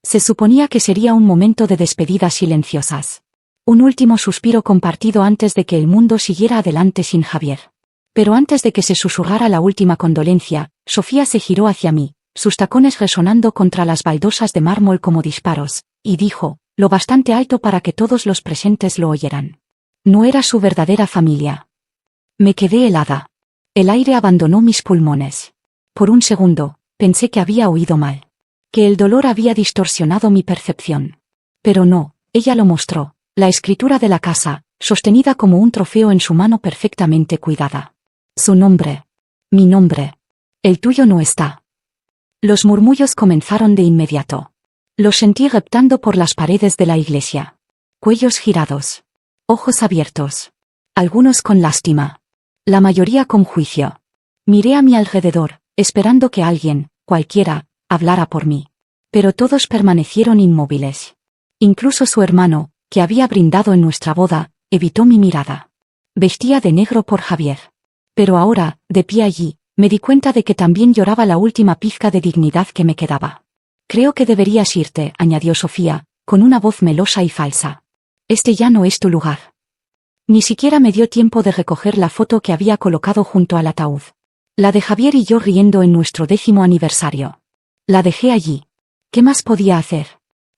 Se suponía que sería un momento de despedidas silenciosas. Un último suspiro compartido antes de que el mundo siguiera adelante sin Javier. Pero antes de que se susurrara la última condolencia, Sofía se giró hacia mí, sus tacones resonando contra las baldosas de mármol como disparos, y dijo, lo bastante alto para que todos los presentes lo oyeran. No era su verdadera familia. Me quedé helada. El aire abandonó mis pulmones. Por un segundo, pensé que había oído mal. Que el dolor había distorsionado mi percepción. Pero no, ella lo mostró, la escritura de la casa, sostenida como un trofeo en su mano perfectamente cuidada. Su nombre. Mi nombre. El tuyo no está. Los murmullos comenzaron de inmediato. Los sentí reptando por las paredes de la iglesia. Cuellos girados. Ojos abiertos. Algunos con lástima. La mayoría con juicio. Miré a mi alrededor, esperando que alguien, cualquiera, hablara por mí. Pero todos permanecieron inmóviles. Incluso su hermano, que había brindado en nuestra boda, evitó mi mirada. Vestía de negro por Javier. Pero ahora, de pie allí, me di cuenta de que también lloraba la última pizca de dignidad que me quedaba. Creo que deberías irte, añadió Sofía, con una voz melosa y falsa. Este ya no es tu lugar. Ni siquiera me dio tiempo de recoger la foto que había colocado junto al ataúd. La de Javier y yo riendo en nuestro 10º aniversario. La dejé allí. ¿Qué más podía hacer?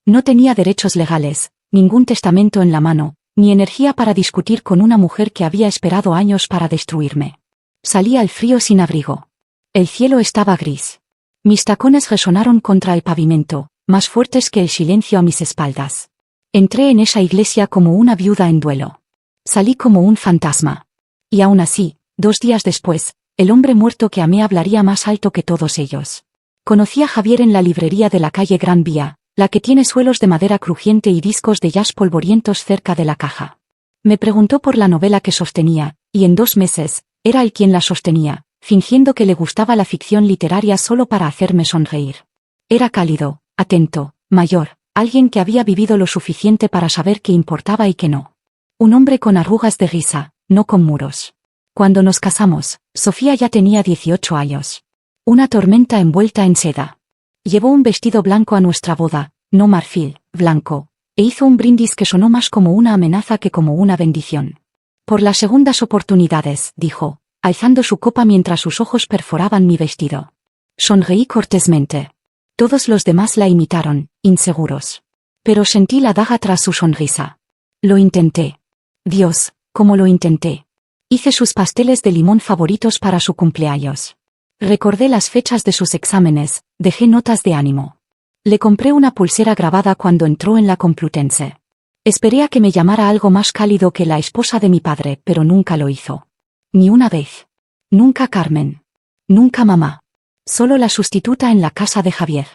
No tenía derechos legales, ningún testamento en la mano, ni energía para discutir con una mujer que había esperado años para destruirme. Salí al frío sin abrigo. El cielo estaba gris. Mis tacones resonaron contra el pavimento, más fuertes que el silencio a mis espaldas. Entré en esa iglesia como una viuda en duelo. Salí como un fantasma. Y aún así, 2 días después, el hombre muerto que amé hablaría más alto que todos ellos. Conocí a Javier en la librería de la calle Gran Vía, la que tiene suelos de madera crujiente y discos de jazz polvorientos cerca de la caja. Me preguntó por la novela que sostenía, y en 2 meses, era él quien la sostenía, fingiendo que le gustaba la ficción literaria solo para hacerme sonreír. Era cálido, atento, mayor, alguien que había vivido lo suficiente para saber qué importaba y qué no. Un hombre con arrugas de risa, no con muros. Cuando nos casamos, Sofía ya tenía 18 años. Una tormenta envuelta en seda. Llevó un vestido blanco a nuestra boda, no marfil, blanco, e hizo un brindis que sonó más como una amenaza que como una bendición. Por las segundas oportunidades, dijo, alzando su copa mientras sus ojos perforaban mi vestido. Sonreí cortésmente. Todos los demás la imitaron, inseguros. Pero sentí la daga tras su sonrisa. Lo intenté. Dios, cómo lo intenté. Hice sus pasteles de limón favoritos para su cumpleaños. Recordé las fechas de sus exámenes, dejé notas de ánimo. Le compré una pulsera grabada cuando entró en la Complutense. Esperé a que me llamara algo más cálido que la esposa de mi padre, pero nunca lo hizo. Ni una vez. Nunca Carmen. Nunca mamá. Solo la sustituta en la casa de Javier.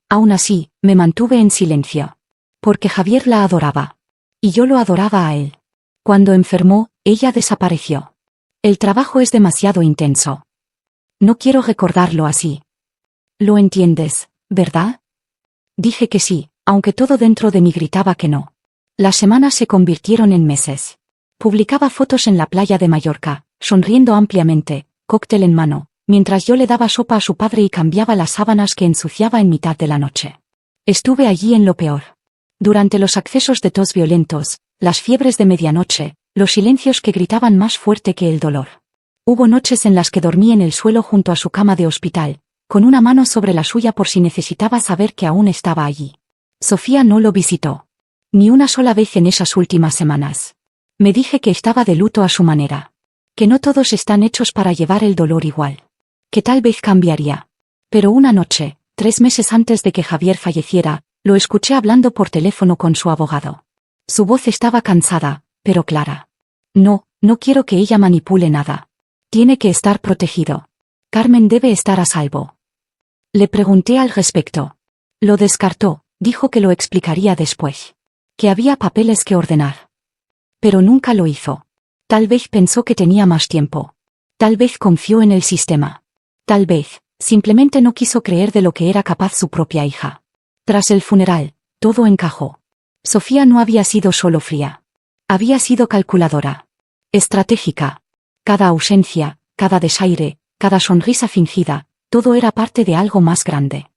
Aún así, me mantuve en silencio. Porque Javier la adoraba. Y yo lo adoraba a él. Cuando enfermó, ella desapareció. El trabajo es demasiado intenso. No quiero recordarlo así. ¿Lo entiendes, verdad? Dije que sí, aunque todo dentro de mí gritaba que no. Las semanas se convirtieron en meses. Publicaba fotos en la playa de Mallorca, sonriendo ampliamente, cóctel en mano, mientras yo le daba sopa a su padre y cambiaba las sábanas que ensuciaba en mitad de la noche. Estuve allí en lo peor. Durante los accesos de tos violentos, las fiebres de medianoche, los silencios que gritaban más fuerte que el dolor. Hubo noches en las que dormí en el suelo junto a su cama de hospital, con una mano sobre la suya por si necesitaba saber que aún estaba allí. Sofía no lo visitó. Ni una sola vez en esas últimas semanas. Me dije que estaba de luto a su manera. Que no todos están hechos para llevar el dolor igual. Que tal vez cambiaría. Pero una noche, 3 meses antes de que Javier falleciera, lo escuché hablando por teléfono con su abogado. Su voz estaba cansada, pero clara. No quiero que ella manipule nada. Tiene que estar protegido. Carmen debe estar a salvo. Le pregunté al respecto. Lo descartó, dijo que lo explicaría después. Que había papeles que ordenar. Pero nunca lo hizo. Tal vez pensó que tenía más tiempo. Tal vez confió en el sistema. Tal vez, simplemente no quiso creer de lo que era capaz su propia hija. Tras el funeral, todo encajó. Sofía no había sido solo fría. Había sido calculadora. Estratégica. Cada ausencia, cada desaire, cada sonrisa fingida, todo era parte de algo más grande.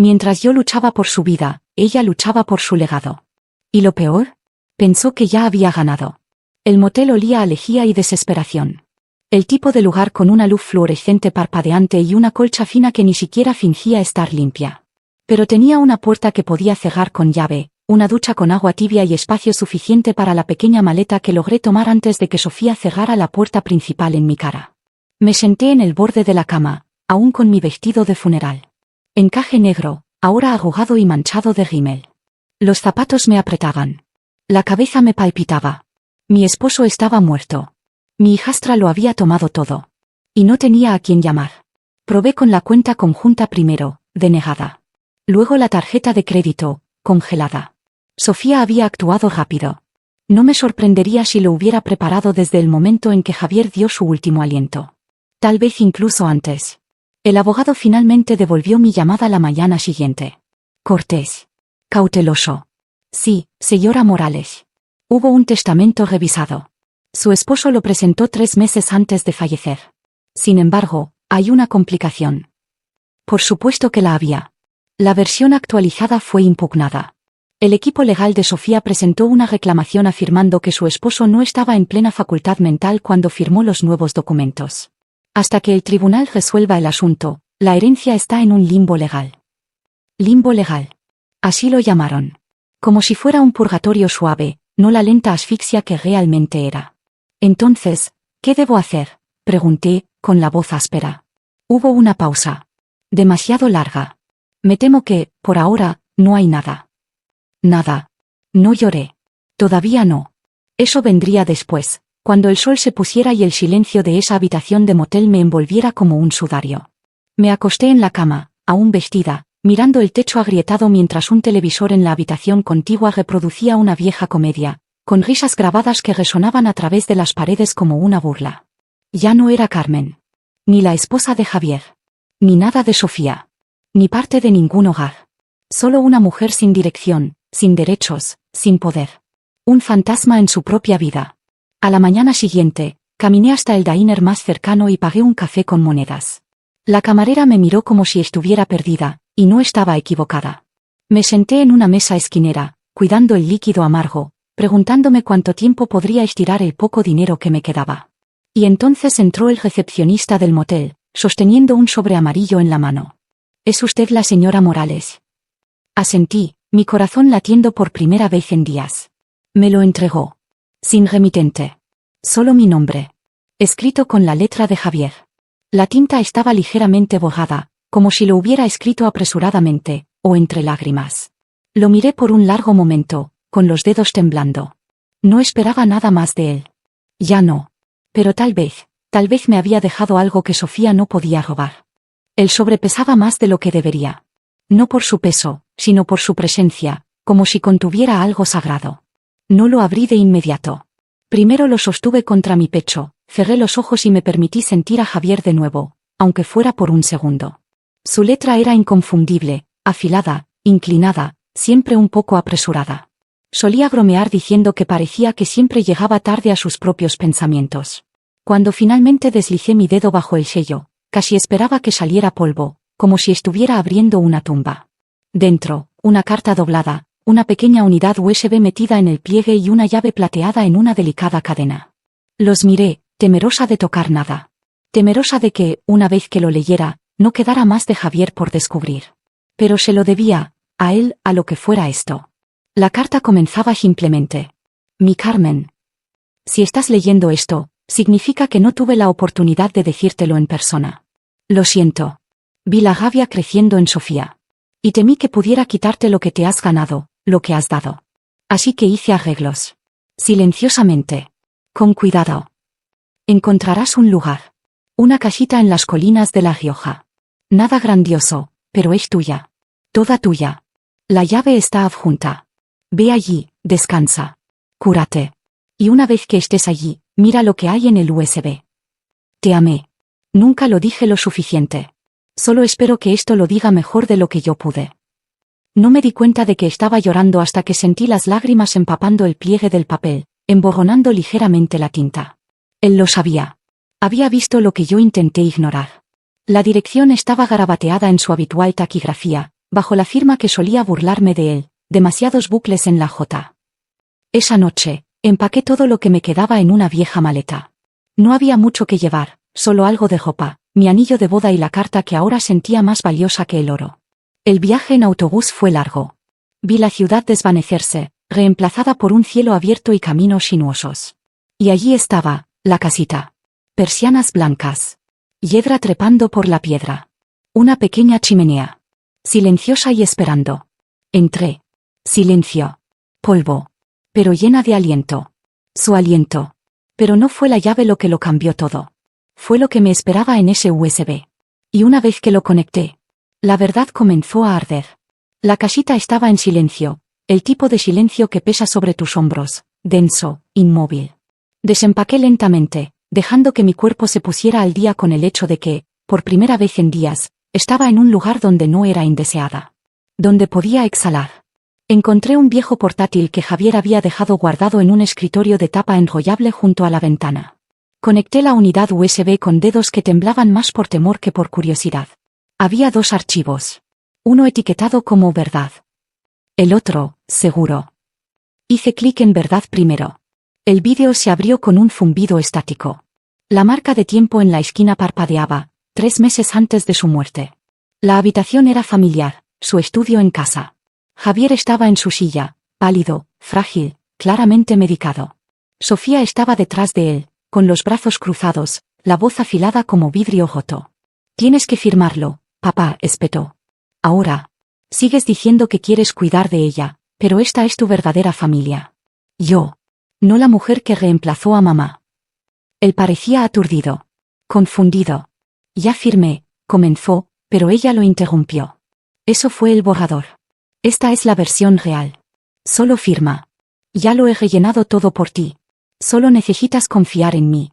Mientras yo luchaba por su vida, ella luchaba por su legado. ¿Y lo peor? Pensó que ya había ganado. El motel olía a lejía y desesperación. El tipo de lugar con una luz fluorescente parpadeante y una colcha fina que ni siquiera fingía estar limpia. Pero tenía una puerta que podía cerrar con llave, una ducha con agua tibia y espacio suficiente para la pequeña maleta que logré tomar antes de que Sofía cerrara la puerta principal en mi cara. Me senté en el borde de la cama, aún con mi vestido de funeral. Encaje negro, ahora arrugado y manchado de rímel. Los zapatos me apretaban. La cabeza me palpitaba. Mi esposo estaba muerto. Mi hijastra lo había tomado todo. Y no tenía a quién llamar. Probé con la cuenta conjunta primero, denegada. Luego la tarjeta de crédito, congelada. Sofía había actuado rápido. No me sorprendería si lo hubiera preparado desde el momento en que Javier dio su último aliento. Tal vez incluso antes. El abogado finalmente devolvió mi llamada la mañana siguiente. Cortés. Cauteloso. Sí, señora Morales. Hubo un testamento revisado. Su esposo lo presentó 3 meses antes de fallecer. Sin embargo, hay una complicación. Por supuesto que la había. La versión actualizada fue impugnada. El equipo legal de Sofía presentó una reclamación afirmando que su esposo no estaba en plena facultad mental cuando firmó los nuevos documentos. Hasta que el tribunal resuelva el asunto, la herencia está en un limbo legal. Limbo legal. Así lo llamaron. Como si fuera un purgatorio suave, no la lenta asfixia que realmente era. Entonces, ¿qué debo hacer?, pregunté, con la voz áspera. Hubo una pausa. Demasiado larga. Me temo que, por ahora, no hay nada. Nada. No lloré. Todavía no. Eso vendría después, cuando el sol se pusiera y el silencio de esa habitación de motel me envolviera como un sudario. Me acosté en la cama, aún vestida, mirando el techo agrietado mientras un televisor en la habitación contigua reproducía una vieja comedia, con risas grabadas que resonaban a través de las paredes como una burla. Ya no era Carmen. Ni la esposa de Javier. Ni nada de Sofía. Ni parte de ningún hogar. Solo una mujer sin dirección, sin derechos, sin poder. Un fantasma en su propia vida. A la mañana siguiente, caminé hasta el diner más cercano y pagué un café con monedas. La camarera me miró como si estuviera perdida, y no estaba equivocada. Me senté en una mesa esquinera, cuidando el líquido amargo, preguntándome cuánto tiempo podría estirar el poco dinero que me quedaba. Y entonces entró el recepcionista del motel, sosteniendo un sobre amarillo en la mano. ¿Es usted la señora Morales? Asentí, mi corazón latiendo por primera vez en días. Me lo entregó. Sin remitente. Solo mi nombre. Escrito con la letra de Javier. La tinta estaba ligeramente borrada, como si lo hubiera escrito apresuradamente, o entre lágrimas. Lo miré por un largo momento, con los dedos temblando. No esperaba nada más de él. Ya no. Pero tal vez me había dejado algo que Sofía no podía robar. El sobre pesaba más de lo que debería. No por su peso, sino por su presencia, como si contuviera algo sagrado. No lo abrí de inmediato. Primero lo sostuve contra mi pecho, cerré los ojos y me permití sentir a Javier de nuevo, aunque fuera por un segundo. Su letra era inconfundible, afilada, inclinada, siempre un poco apresurada. Solía bromear diciendo que parecía que siempre llegaba tarde a sus propios pensamientos. Cuando finalmente deslicé mi dedo bajo el sello, casi esperaba que saliera polvo, como si estuviera abriendo una tumba. Dentro, una carta doblada, una pequeña unidad USB metida en el pliegue y una llave plateada en una delicada cadena. Los miré, temerosa de tocar nada. Temerosa de que, una vez que lo leyera, no quedara más de Javier por descubrir. Pero se lo debía, a él, a lo que fuera esto. La carta comenzaba simplemente. Mi Carmen. Si estás leyendo esto, significa que no tuve la oportunidad de decírtelo en persona. Lo siento. Vi la rabia creciendo en Sofía. Y temí que pudiera quitarte lo que te has ganado, lo que has dado. Así que hice arreglos. Silenciosamente. Con cuidado. Encontrarás un lugar. Una casita en las colinas de La Rioja. Nada grandioso, pero es tuya. Toda tuya. La llave está adjunta. Ve allí, descansa. Cúrate. Y una vez que estés allí, mira lo que hay en el USB. Te amé. Nunca lo dije lo suficiente. Solo espero que esto lo diga mejor de lo que yo pude. No me di cuenta de que estaba llorando hasta que sentí las lágrimas empapando el pliegue del papel, emborronando ligeramente la tinta. Él lo sabía. Había visto lo que yo intenté ignorar. La dirección estaba garabateada en su habitual taquigrafía, bajo la firma que solía burlarme de él, demasiados bucles en la J. Esa noche, empaqué todo lo que me quedaba en una vieja maleta. No había mucho que llevar, solo algo de ropa, mi anillo de boda y la carta que ahora sentía más valiosa que el oro. El viaje en autobús fue largo. Vi la ciudad desvanecerse, reemplazada por un cielo abierto y caminos sinuosos. Y allí estaba, la casita. Persianas blancas. Hiedra trepando por la piedra. Una pequeña chimenea. Silenciosa y esperando. Entré. Silencio. Polvo. Pero llena de aliento. Su aliento. Pero no fue la llave lo que lo cambió todo. Fue lo que me esperaba en ese USB. Y una vez que lo conecté, la verdad comenzó a arder. La casita estaba en silencio, el tipo de silencio que pesa sobre tus hombros, denso, inmóvil. Desempaqué lentamente, dejando que mi cuerpo se pusiera al día con el hecho de que, por primera vez en días, estaba en un lugar donde no era indeseada. Donde podía exhalar. Encontré un viejo portátil que Javier había dejado guardado en un escritorio de tapa enrollable junto a la ventana. Conecté la unidad USB con dedos que temblaban más por temor que por curiosidad. Había 2 archivos. Uno etiquetado como verdad. El otro, seguro. Hice clic en verdad primero. El vídeo se abrió con un zumbido estático. La marca de tiempo en la esquina parpadeaba, 3 meses antes de su muerte. La habitación era familiar, su estudio en casa. Javier estaba en su silla, pálido, frágil, claramente medicado. Sofía estaba detrás de él, con los brazos cruzados, la voz afilada como vidrio roto. Tienes que firmarlo, papá, espetó. Ahora. Sigues diciendo que quieres cuidar de ella, pero esta es tu verdadera familia. Yo. No la mujer que reemplazó a mamá. Él parecía aturdido. Confundido. Ya firmé, comenzó, pero ella lo interrumpió. Eso fue el borrador. Esta es la versión real. Solo firma. Ya lo he rellenado todo por ti. Solo necesitas confiar en mí.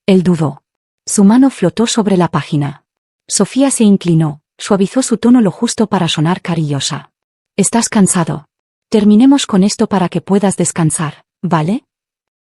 Él dudó. Su mano flotó sobre la página. Sofía se inclinó, suavizó su tono lo justo para sonar cariñosa. Estás cansado. Terminemos con esto para que puedas descansar, ¿vale?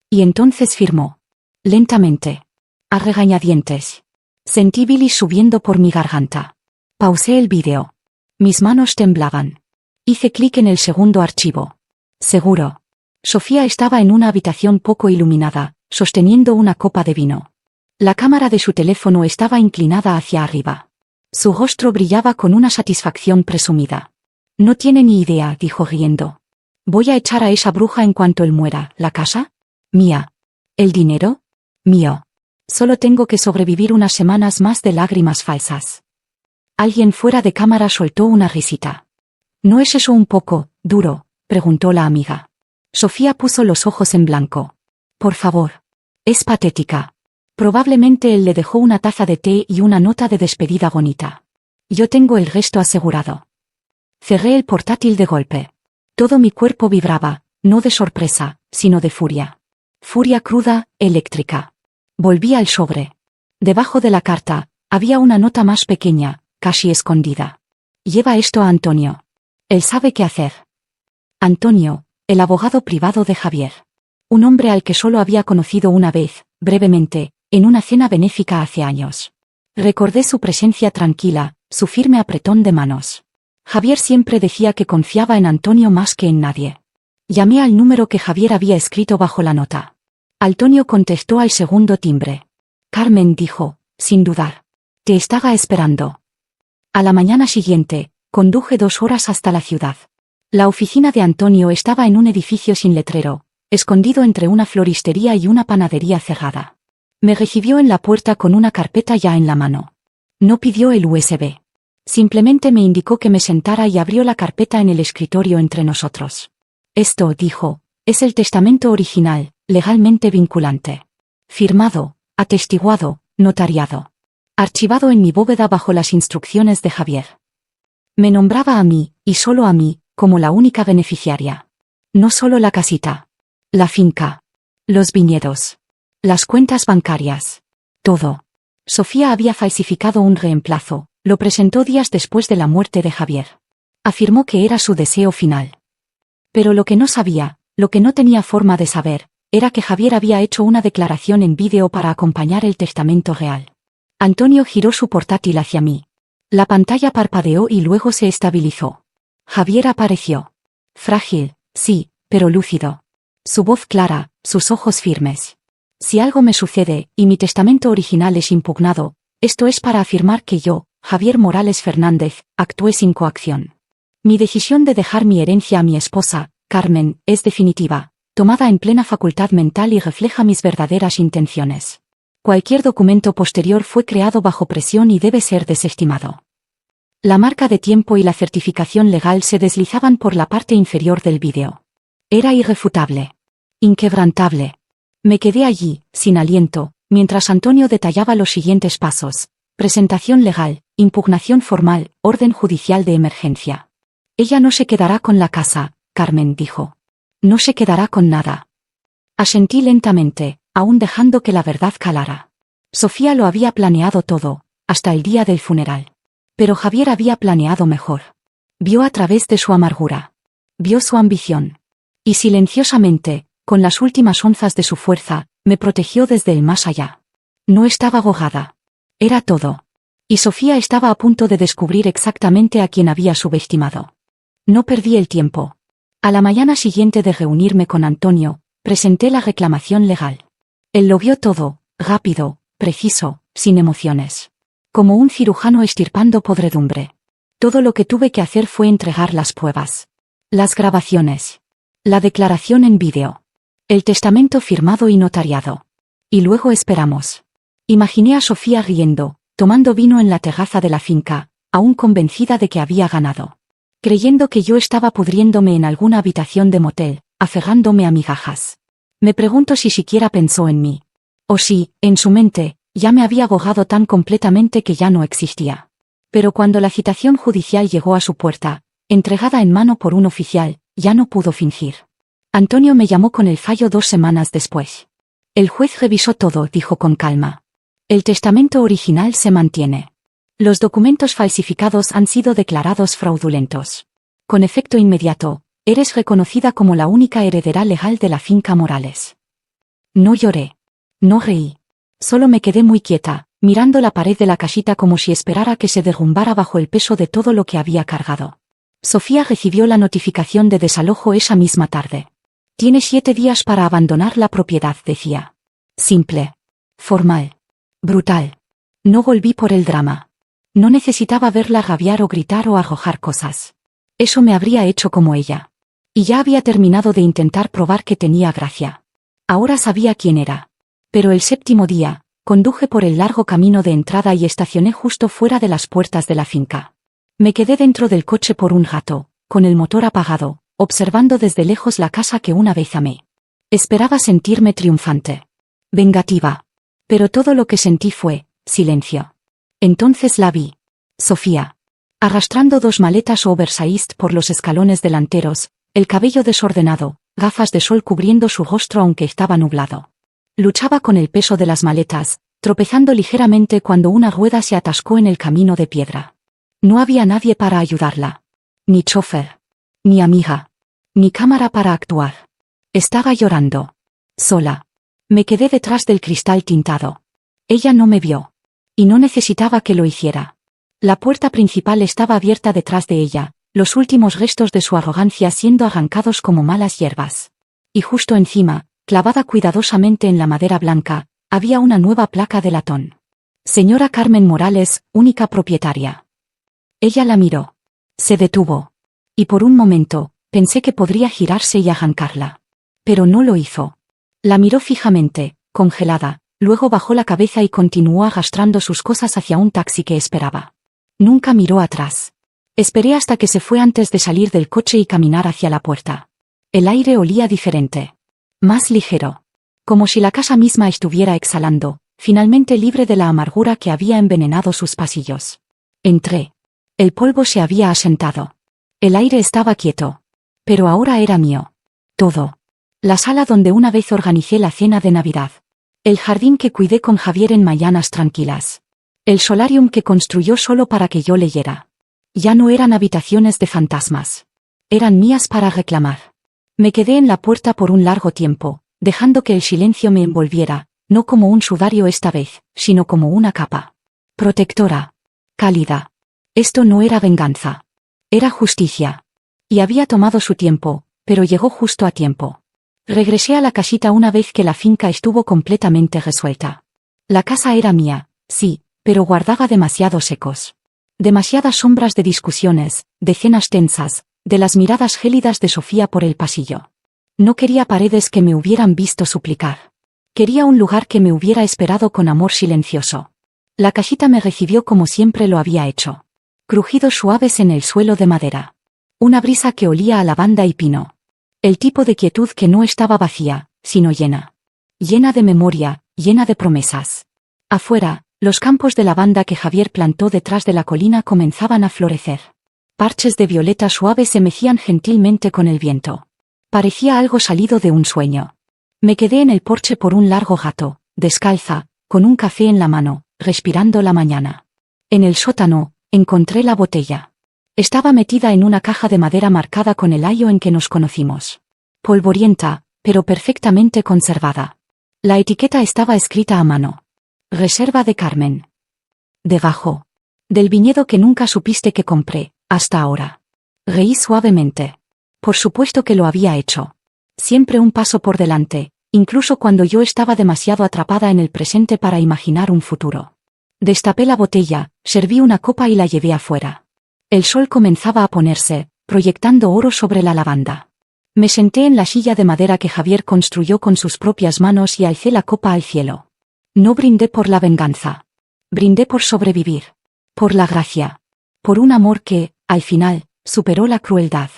Y entonces firmó. Lentamente. A regañadientes. Sentí bilis subiendo por mi garganta. Pausé el vídeo. Mis manos temblaban. Hice clic en el segundo archivo. Seguro. Sofía estaba en una habitación poco iluminada, sosteniendo una copa de vino. La cámara de su teléfono estaba inclinada hacia arriba. Su rostro brillaba con una satisfacción presumida. No tiene ni idea, dijo riendo. Voy a echar a esa bruja en cuanto él muera. ¿La casa? Mía. ¿El dinero? Mío. Solo tengo que sobrevivir unas semanas más de lágrimas falsas. Alguien fuera de cámara soltó una risita. ¿No es eso un poco duro?, preguntó la amiga. Sofía puso los ojos en blanco. Por favor. Es patética. Probablemente él le dejó una taza de té y una nota de despedida bonita. Yo tengo el resto asegurado. Cerré el portátil de golpe. Todo mi cuerpo vibraba, no de sorpresa, sino de furia. Furia cruda, eléctrica. Volví al sobre. Debajo de la carta, había una nota más pequeña, casi escondida. Lleva esto a Antonio. Él sabe qué hacer. Antonio, el abogado privado de Javier. Un hombre al que solo había conocido una vez, brevemente, en una cena benéfica hace años. Recordé su presencia tranquila, su firme apretón de manos. Javier siempre decía que confiaba en Antonio más que en nadie. Llamé al número que Javier había escrito bajo la nota. Antonio contestó al segundo timbre. Carmen dijo, sin dudar. Te estaba esperando. A la mañana siguiente, conduje 2 horas hasta la ciudad. La oficina de Antonio estaba en un edificio sin letrero, escondido entre una floristería y una panadería cerrada. Me recibió en la puerta con una carpeta ya en la mano. No pidió el USB. Simplemente me indicó que me sentara y abrió la carpeta en el escritorio entre nosotros. Esto, dijo, es el testamento original, legalmente vinculante. Firmado, atestiguado, notariado. Archivado en mi bóveda bajo las instrucciones de Javier. Me nombraba a mí, y solo a mí, como la única beneficiaria. No solo la casita. La finca. Los viñedos. Las cuentas bancarias. Todo. Sofía había falsificado un reemplazo, lo presentó días después de la muerte de Javier. Afirmó que era su deseo final. Pero lo que no sabía, lo que no tenía forma de saber, era que Javier había hecho una declaración en vídeo para acompañar el testamento real. Antonio giró su portátil hacia mí. La pantalla parpadeó y luego se estabilizó. Javier apareció. Frágil, sí, pero lúcido. Su voz clara, sus ojos firmes. Si algo me sucede, y mi testamento original es impugnado, esto es para afirmar que yo, Javier Morales Fernández, actué sin coacción. Mi decisión de dejar mi herencia a mi esposa, Carmen, es definitiva, tomada en plena facultad mental y refleja mis verdaderas intenciones. Cualquier documento posterior fue creado bajo presión y debe ser desestimado. La marca de tiempo y la certificación legal se deslizaban por la parte inferior del vídeo. Era irrefutable. Inquebrantable. Me quedé allí, sin aliento, mientras Antonio detallaba los siguientes pasos: presentación legal, impugnación formal, orden judicial de emergencia. Ella no se quedará con la casa, Carmen dijo. No se quedará con nada. Asentí lentamente, aún dejando que la verdad calara. Sofía lo había planeado todo, hasta el día del funeral. Pero Javier había planeado mejor. Vio a través de su amargura. Vio su ambición. Y silenciosamente, con las últimas onzas de su fuerza, me protegió desde el más allá. No estaba ahogada. Era todo. Y Sofía estaba a punto de descubrir exactamente a quién había subestimado. No perdí el tiempo. A la mañana siguiente de reunirme con Antonio, presenté la reclamación legal. Él lo vio todo, rápido, preciso, sin emociones. Como un cirujano extirpando podredumbre. Todo lo que tuve que hacer fue entregar las pruebas. Las grabaciones. La declaración en vídeo. El testamento firmado y notariado. Y luego esperamos. Imaginé a Sofía riendo, tomando vino en la terraza de la finca, aún convencida de que había ganado. Creyendo que yo estaba pudriéndome en alguna habitación de motel, aferrándome a migajas. Me pregunto si siquiera pensó en mí. O si, en su mente, ya me había ahogado tan completamente que ya no existía. Pero cuando la citación judicial llegó a su puerta, entregada en mano por un oficial, ya no pudo fingir. Antonio me llamó con el fallo 2 semanas después. El juez revisó todo, dijo con calma. El testamento original se mantiene. Los documentos falsificados han sido declarados fraudulentos. Con efecto inmediato, eres reconocida como la única heredera legal de la finca Morales. No lloré. No reí. Solo me quedé muy quieta, mirando la pared de la casita como si esperara que se derrumbara bajo el peso de todo lo que había cargado. Sofía recibió la notificación de desalojo esa misma tarde. Tiene 7 días para abandonar la propiedad, decía. Simple. Formal. Brutal. No volví por el drama. No necesitaba verla rabiar o gritar o arrojar cosas. Eso me habría hecho como ella. Y ya había terminado de intentar probar que tenía gracia. Ahora sabía quién era. Pero el 7º día, conduje por el largo camino de entrada y estacioné justo fuera de las puertas de la finca. Me quedé dentro del coche por un rato, con el motor apagado, observando desde lejos la casa que una vez amé. Esperaba sentirme triunfante. Vengativa. Pero todo lo que sentí fue silencio. Entonces la vi. Sofía. Arrastrando 2 maletas oversized por los escalones delanteros, el cabello desordenado, gafas de sol cubriendo su rostro aunque estaba nublado. Luchaba con el peso de las maletas, tropezando ligeramente cuando una rueda se atascó en el camino de piedra. No había nadie para ayudarla. Ni chofer. Ni amiga. Ni cámara para actuar. Estaba llorando. Sola. Me quedé detrás del cristal tintado. Ella no me vio. Y no necesitaba que lo hiciera. La puerta principal estaba abierta detrás de ella, los últimos restos de su arrogancia siendo arrancados como malas hierbas. Y justo encima, clavada cuidadosamente en la madera blanca, había una nueva placa de latón. Señora Carmen Morales, única propietaria. Ella la miró. Se detuvo. Y por un momento, pensé que podría girarse y arrancarla. Pero no lo hizo. La miró fijamente, congelada, luego bajó la cabeza y continuó arrastrando sus cosas hacia un taxi que esperaba. Nunca miró atrás. Esperé hasta que se fue antes de salir del coche y caminar hacia la puerta. El aire olía diferente. Más ligero. Como si la casa misma estuviera exhalando, finalmente libre de la amargura que había envenenado sus pasillos. Entré. El polvo se había asentado. El aire estaba quieto. Pero ahora era mío. Todo. La sala donde una vez organicé la cena de Navidad. El jardín que cuidé con Javier en mañanas tranquilas. El solarium que construyó solo para que yo leyera. Ya no eran habitaciones de fantasmas. Eran mías para reclamar. Me quedé en la puerta por un largo tiempo, dejando que el silencio me envolviera, no como un sudario esta vez, sino como una capa. Protectora. Cálida. Esto no era venganza. Era justicia. Y había tomado su tiempo, pero llegó justo a tiempo. Regresé a la casita una vez que la finca estuvo completamente resuelta. La casa era mía, sí, pero guardaba demasiados ecos. Demasiadas sombras de discusiones, de cenas tensas, de las miradas gélidas de Sofía por el pasillo. No quería paredes que me hubieran visto suplicar. Quería un lugar que me hubiera esperado con amor silencioso. La casita me recibió como siempre lo había hecho. Crujidos suaves en el suelo de madera. Una brisa que olía a lavanda y pino. El tipo de quietud que no estaba vacía, sino llena. Llena de memoria, llena de promesas. Afuera, los campos de lavanda que Javier plantó detrás de la colina comenzaban a florecer. Parches de violeta suaves se mecían gentilmente con el viento. Parecía algo salido de un sueño. Me quedé en el porche por un largo rato, descalza, con un café en la mano, respirando la mañana. En el sótano, encontré la botella. Estaba metida en una caja de madera marcada con el año en que nos conocimos. Polvorienta, pero perfectamente conservada. La etiqueta estaba escrita a mano. Reserva de Carmen. Debajo. Del viñedo que nunca supiste que compré, hasta ahora. Reí suavemente. Por supuesto que lo había hecho. Siempre un paso por delante, incluso cuando yo estaba demasiado atrapada en el presente para imaginar un futuro. Destapé la botella, serví una copa y la llevé afuera. El sol comenzaba a ponerse, proyectando oro sobre la lavanda. Me senté en la silla de madera que Javier construyó con sus propias manos y alcé la copa al cielo. No brindé por la venganza. Brindé por sobrevivir. Por la gracia. Por un amor que, al final, superó la crueldad.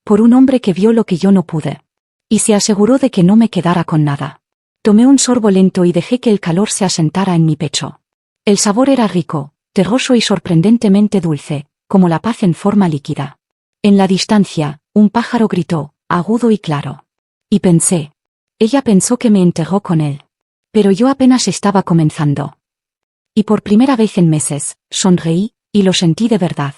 Por un hombre que vio lo que yo no pude. Y se aseguró de que no me quedara con nada. Tomé un sorbo lento y dejé que el calor se asentara en mi pecho. El sabor era rico, terroso y sorprendentemente dulce, como la paz en forma líquida. En la distancia, un pájaro gritó, agudo y claro. Y pensé. Ella pensó que me enterró con él. Pero yo apenas estaba comenzando. Y por primera vez en meses, sonreí, y lo sentí de verdad.